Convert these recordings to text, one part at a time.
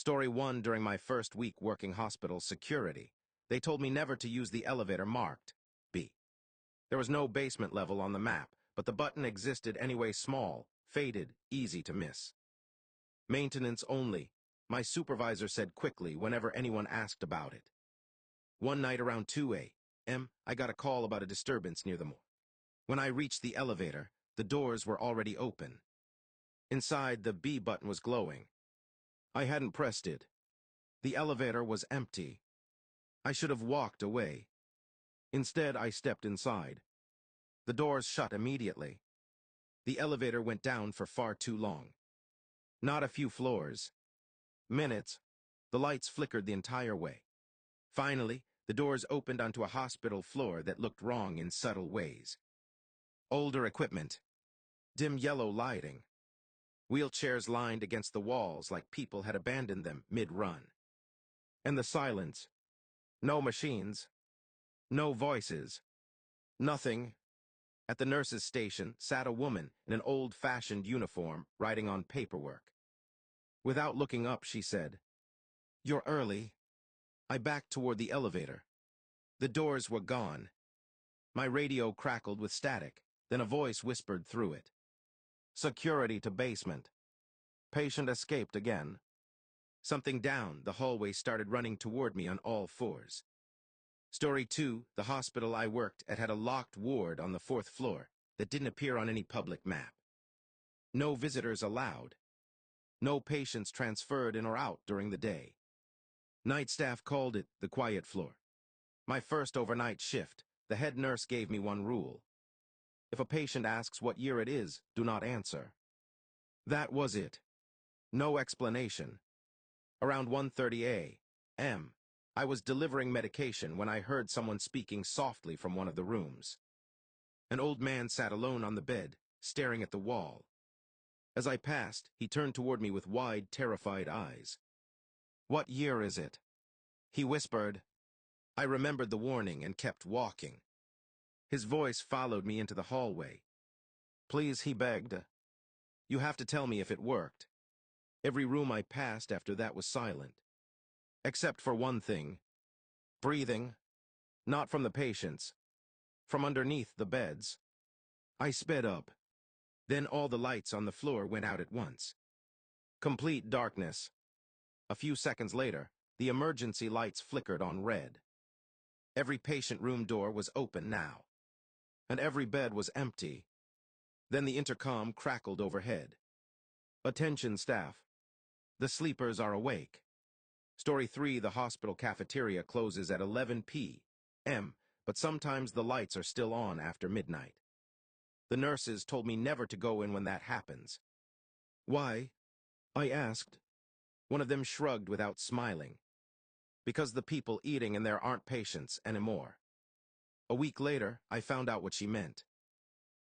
Story 1. During my first week working hospital security, they told me never to use the elevator marked B. There was no basement level on the map, but the button existed anyway, small, faded, easy to miss. Maintenance only, my supervisor said quickly whenever anyone asked about it. One night around 2 a.m., I got a call about a disturbance near the mall. When I reached the elevator, the doors were already open. Inside, the B button was glowing. I hadn't pressed it. The elevator was empty. I should have walked away. Instead, I stepped inside. The doors shut immediately. The elevator went down for far too long. Not a few floors. Minutes. The lights flickered the entire way. Finally, the doors opened onto a hospital floor that looked wrong in subtle ways. Older equipment. Dim yellow lighting. Wheelchairs lined against the walls like people had abandoned them mid-run. And the silence. No machines. No voices. Nothing. At the nurse's station sat a woman in an old-fashioned uniform writing on paperwork. Without looking up, she said, "You're early." I backed toward the elevator. The doors were gone. My radio crackled with static, then a voice whispered through it. "Security to basement." Patient escaped again. Something down the hallway started running toward me on all fours. Story 2, the hospital I worked at had a locked ward on the 4th floor that didn't appear on any public map. No visitors allowed. No patients transferred in or out during the day. Night staff called it the quiet floor. My first overnight shift, the head nurse gave me one rule. If a patient asks what year it is, do not answer. That was it. No explanation. Around 1:30 a.m., I was delivering medication when I heard someone speaking softly from one of the rooms. An old man sat alone on the bed, staring at the wall. As I passed, he turned toward me with wide, terrified eyes. "What year is it?" he whispered. I remembered the warning and kept walking. His voice followed me into the hallway. "Please," he begged. "You have to tell me if it worked." Every room I passed after that was silent. Except for one thing. Breathing. Not from the patients. From underneath the beds. I sped up. Then all the lights on the floor went out at once. Complete darkness. A few seconds later, the emergency lights flickered on red. Every patient room door was open now. And every bed was empty. Then the intercom crackled overhead. "Attention, staff. The sleepers are awake. Story 3, the hospital cafeteria closes at 11 p.m., but sometimes the lights are still on after midnight. The nurses told me never to go in when that happens." "Why?" I asked. One of them shrugged without smiling. "Because the people eating in there aren't patients anymore." A week later, I found out what she meant.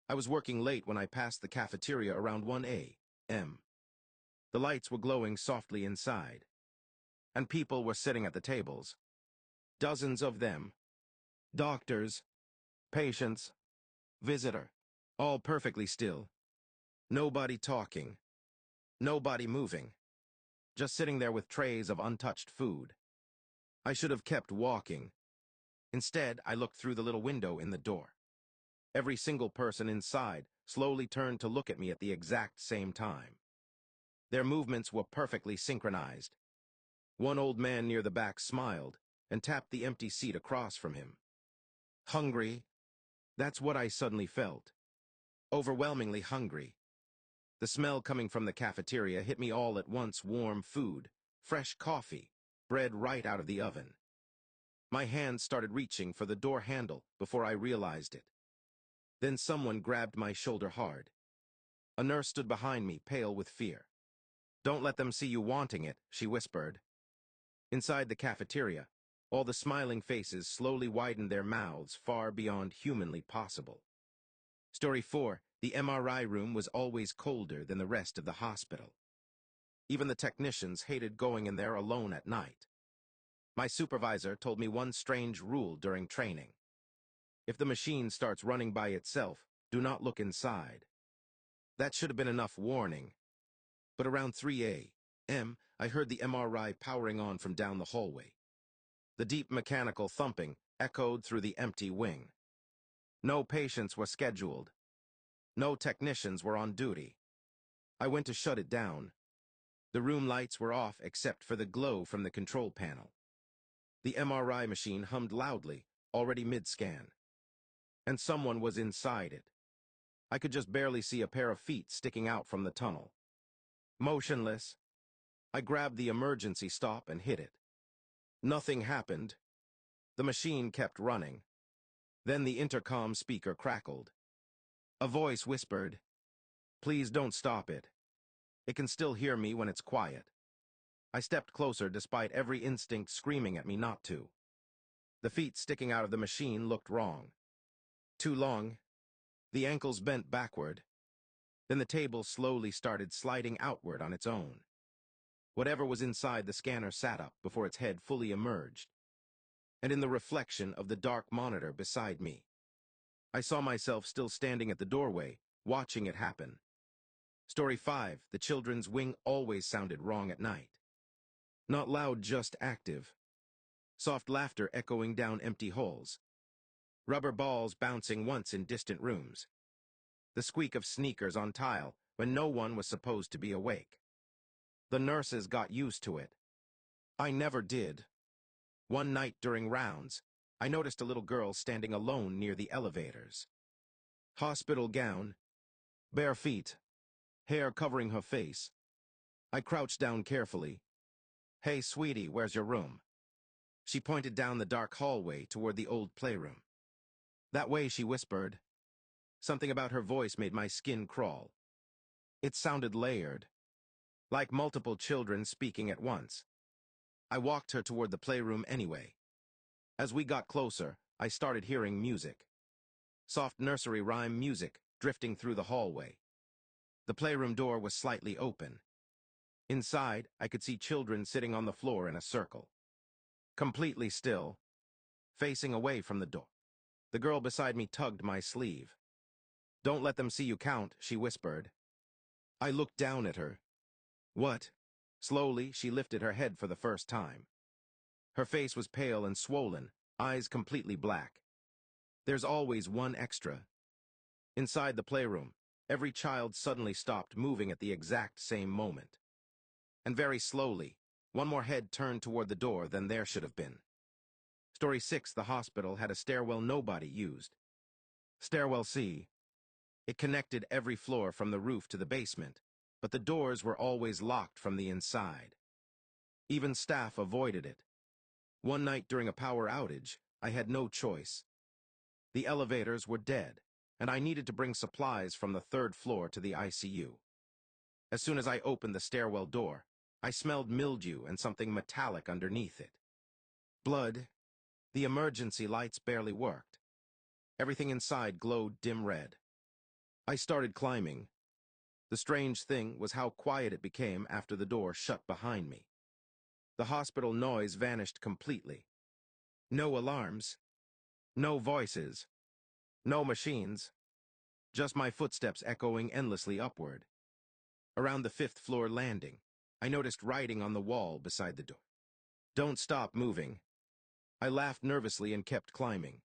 I was working late when I passed the cafeteria around 1 a.m. The lights were glowing softly inside. And people were sitting at the tables. Dozens of them. Doctors, patients, visitor, all perfectly still. Nobody talking. Nobody moving. Just sitting there with trays of untouched food. I should have kept walking. Instead, I looked through the little window in the door. Every single person inside slowly turned to look at me at the exact same time. Their movements were perfectly synchronized. One old man near the back smiled and tapped the empty seat across from him. Hungry. That's what I suddenly felt. Overwhelmingly hungry. The smell coming from the cafeteria hit me all at once: warm food, fresh coffee, bread right out of the oven. My hand started reaching for the door handle before I realized it. Then someone grabbed my shoulder hard. A nurse stood behind me, pale with fear. "Don't let them see you wanting it," she whispered. Inside the cafeteria, all the smiling faces slowly widened their mouths far beyond humanly possible. Story 4, the MRI room was always colder than the rest of the hospital. Even the technicians hated going in there alone at night. My supervisor told me one strange rule during training. If the machine starts running by itself, do not look inside. That should have been enough warning. But around 3 a.m., I heard the MRI powering on from down the hallway. The deep mechanical thumping echoed through the empty wing. No patients were scheduled. No technicians were on duty. I went to shut it down. The room lights were off except for the glow from the control panel. The MRI machine hummed loudly, already mid-scan. And someone was inside it. I could just barely see a pair of feet sticking out from the tunnel. Motionless, I grabbed the emergency stop and hit it. Nothing happened. The machine kept running. Then the intercom speaker crackled. A voice whispered, "Please don't stop it. It can still hear me when it's quiet." I stepped closer despite every instinct screaming at me not to. The feet sticking out of the machine looked wrong. Too long. The ankles bent backward. Then the table slowly started sliding outward on its own. Whatever was inside the scanner sat up before its head fully emerged. And in the reflection of the dark monitor beside me, I saw myself still standing at the doorway, watching it happen. Story 5, the children's wing always sounded wrong at night. Not loud, just active. Soft laughter echoing down empty halls. Rubber balls bouncing once in distant rooms. The squeak of sneakers on tile when no one was supposed to be awake. The nurses got used to it. I never did. One night during rounds, I noticed a little girl standing alone near the elevators. Hospital gown, bare feet, hair covering her face. I crouched down carefully. "Hey, sweetie, where's your room?" She pointed down the dark hallway toward the old playroom. "That way," she whispered. Something about her voice made my skin crawl. It sounded layered, like multiple children speaking at once. I walked her toward the playroom anyway. As we got closer, I started hearing music. Soft nursery rhyme music drifting through the hallway. The playroom door was slightly open. Inside, I could see children sitting on the floor in a circle. Completely still, facing away from the door. The girl beside me tugged my sleeve. "Don't let them see you count," she whispered. I looked down at her. "What?" Slowly, she lifted her head for the first time. Her face was pale and swollen, eyes completely black. There's always one extra. Inside the playroom, every child suddenly stopped moving at the exact same moment. And very slowly, one more head turned toward the door than there should have been. Story 6, the hospital had a stairwell nobody used. Stairwell C. It connected every floor from the roof to the basement, but the doors were always locked from the inside. Even staff avoided it. One night during a power outage, I had no choice. The elevators were dead, and I needed to bring supplies from the third floor to the ICU. As soon as I opened the stairwell door, I smelled mildew and something metallic underneath it. Blood. The emergency lights barely worked. Everything inside glowed dim red. I started climbing. The strange thing was how quiet it became after the door shut behind me. The hospital noise vanished completely. No alarms. No voices. No machines. Just my footsteps echoing endlessly upward. Around the fifth floor landing, I noticed writing on the wall beside the door. "Don't stop moving." I laughed nervously and kept climbing.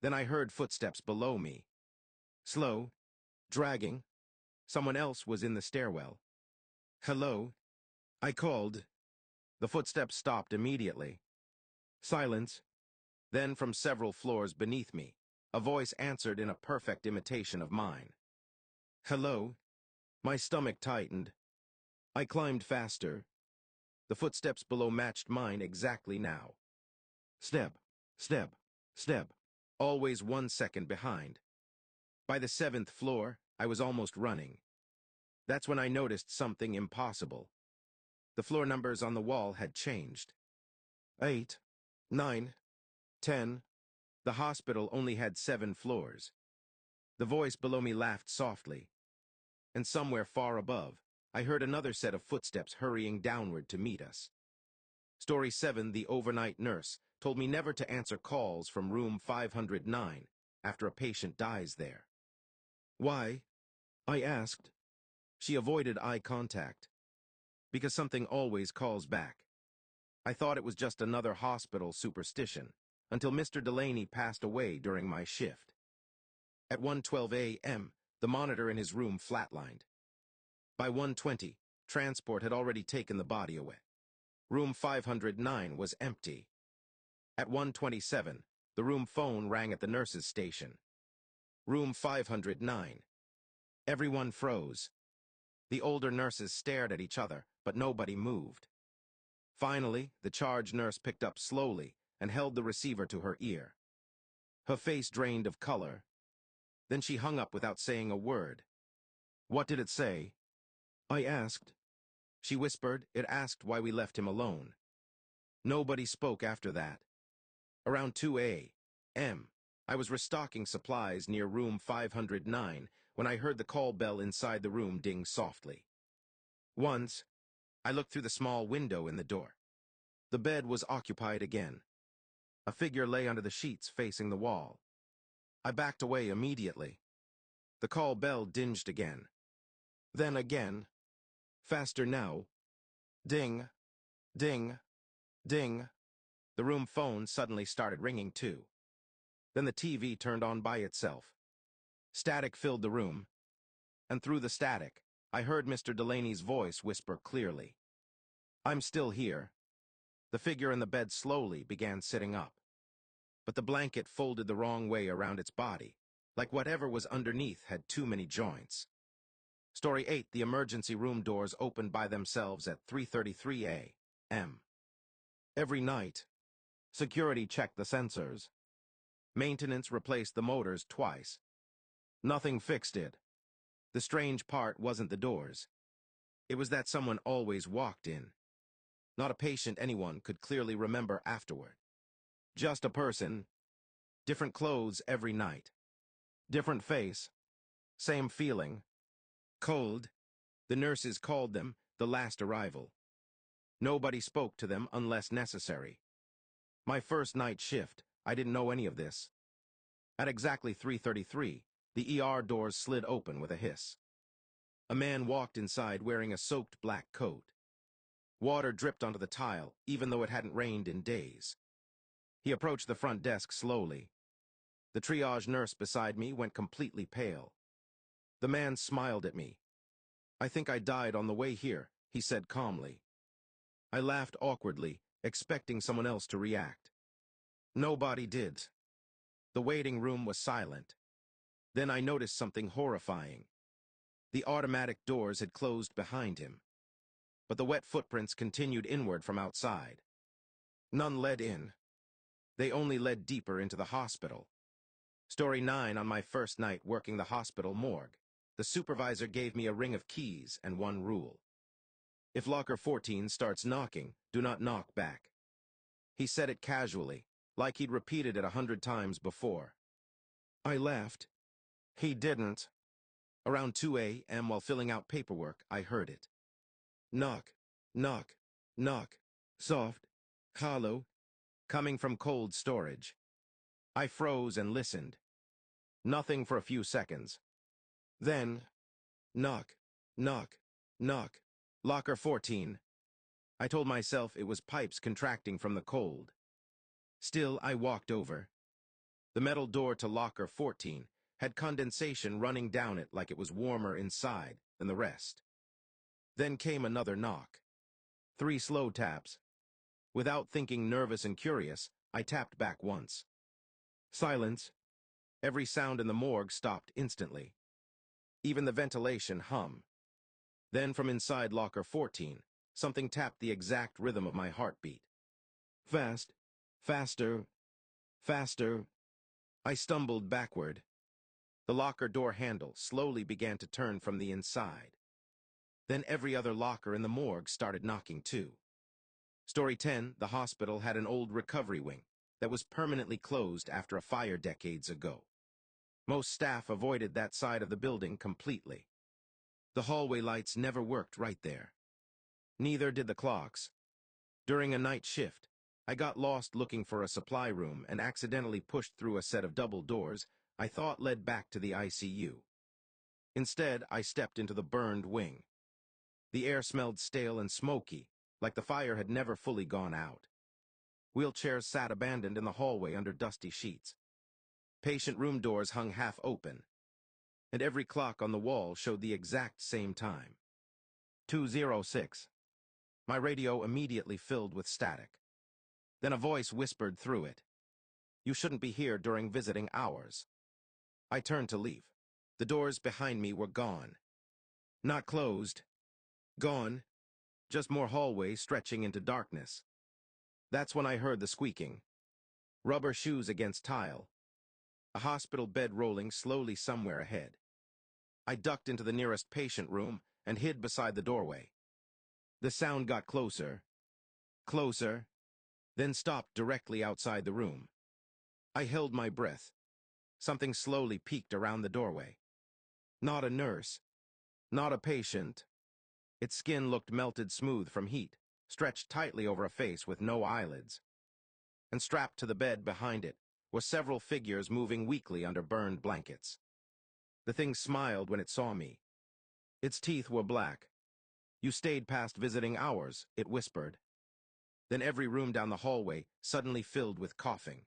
Then I heard footsteps below me. Slow, dragging. Someone else was in the stairwell. "Hello?" I called. The footsteps stopped immediately. Silence. Then from several floors beneath me, a voice answered in a perfect imitation of mine. "Hello?" My stomach tightened. I climbed faster. The footsteps below matched mine exactly now. Step, step, step. Always 1 second behind. By the 7th floor, I was almost running. That's when I noticed something impossible. The floor numbers on the wall had changed. 8, 9, 10. The hospital only had 7 floors. The voice below me laughed softly. And somewhere far above, I heard another set of footsteps hurrying downward to meet us. Story 7, the overnight nurse, told me never to answer calls from room 509 after a patient dies there. "Why?" I asked. She avoided eye contact. because something always calls back. I thought it was just another hospital superstition, until Mr. Delaney passed away during my shift. At 1:12 a.m., the monitor in his room flatlined. By 1:20, transport had already taken the body away. Room 509 was empty. At 1:27, the room phone rang at the nurse's station. Room 509. Everyone froze. The older nurses stared at each other, but nobody moved. Finally, the charge nurse picked up slowly and held the receiver to her ear. Her face drained of color. Then she hung up without saying a word. "What did it say?" I asked. She whispered it asked why we left him alone. Nobody spoke after that. Around 2 a.m., I was restocking supplies near room 509 when I heard the call bell inside the room ding softly. Once, I looked through the small window in the door. The bed was occupied again. A figure lay under the sheets facing the wall. I backed away immediately. The call bell dinged again. Then again. Faster now. Ding. Ding. Ding. The room phone suddenly started ringing too. Then the TV turned on by itself. Static filled the room, and through the static, I heard Mr. Delaney's voice whisper clearly. "I'm still here." The figure in the bed slowly began sitting up. But the blanket folded the wrong way around its body, like whatever was underneath had too many joints. Story 8, the emergency room doors opened by themselves at 3:33 a.m. Every night, security checked the sensors. Maintenance replaced the motors twice. Nothing fixed it. The strange part wasn't the doors. It was that someone always walked in. Not a patient anyone could clearly remember afterward. Just a person. Different clothes every night. Different face. Same feeling. Cold. The nurses called them the last arrival. Nobody spoke to them unless necessary. My first night shift, I didn't know any of this. At exactly 3:33, the ER doors slid open with a hiss. A man walked inside wearing a soaked black coat. Water dripped onto the tile, even though it hadn't rained in days. He approached the front desk slowly. The triage nurse beside me went completely pale. The man smiled at me. "I think I died on the way here," he said calmly. I laughed awkwardly, expecting someone else to react. Nobody did. The waiting room was silent. Then I noticed something horrifying. The automatic doors had closed behind him, but the wet footprints continued inward from outside. None led in. They only led deeper into the hospital. Story 9, on my first night working the hospital morgue, the supervisor gave me a ring of keys and one rule. If locker 14 starts knocking, do not knock back. He said it casually, like he'd repeated it 100 times before. I laughed. He didn't. Around 2 a.m. while filling out paperwork, I heard it. Knock, knock, knock, soft, hollow, coming from cold storage. I froze and listened. Nothing for a few seconds. Then, knock, knock, knock, locker 14. I told myself it was pipes contracting from the cold. Still, I walked over. The metal door to locker 14 had condensation running down it like it was warmer inside than the rest. Then came another knock. 3 slow taps. Without thinking nervous and curious, I tapped back once. Silence. Every sound in the morgue stopped instantly. Even the ventilation hum. Then from inside locker 14, something tapped the exact rhythm of my heartbeat. Fast. Faster. Faster. I stumbled backward. The locker door handle slowly began to turn from the inside. Then every other locker in the morgue started knocking too. Story 10, the hospital had an old recovery wing that was permanently closed after a fire decades ago. Most staff avoided that side of the building completely. The hallway lights never worked right there. Neither did the clocks. During a night shift, I got lost looking for a supply room and accidentally pushed through a set of double doors I thought led back to the ICU. Instead, I stepped into the burned wing. The air smelled stale and smoky, like the fire had never fully gone out. Wheelchairs sat abandoned in the hallway under dusty sheets. Patient room doors hung half open, and every clock on the wall showed the exact same time. 2:06. My radio immediately filled with static. Then a voice whispered through it. "You shouldn't be here during visiting hours." I turned to leave. The doors behind me were gone. Not closed. Gone. Just more hallway stretching into darkness. That's when I heard the squeaking. Rubber shoes against tile. A hospital bed rolling slowly somewhere ahead. I ducked into the nearest patient room and hid beside the doorway. The sound got closer, closer, then stopped directly outside the room. I held my breath. Something slowly peeked around the doorway. Not a nurse, not a patient. Its skin looked melted smooth from heat, stretched tightly over a face with no eyelids. And strapped to the bed behind it were several figures moving weakly under burned blankets. The thing smiled when it saw me. Its teeth were black. "You stayed past visiting hours," it whispered. Then every room down the hallway suddenly filled with coughing.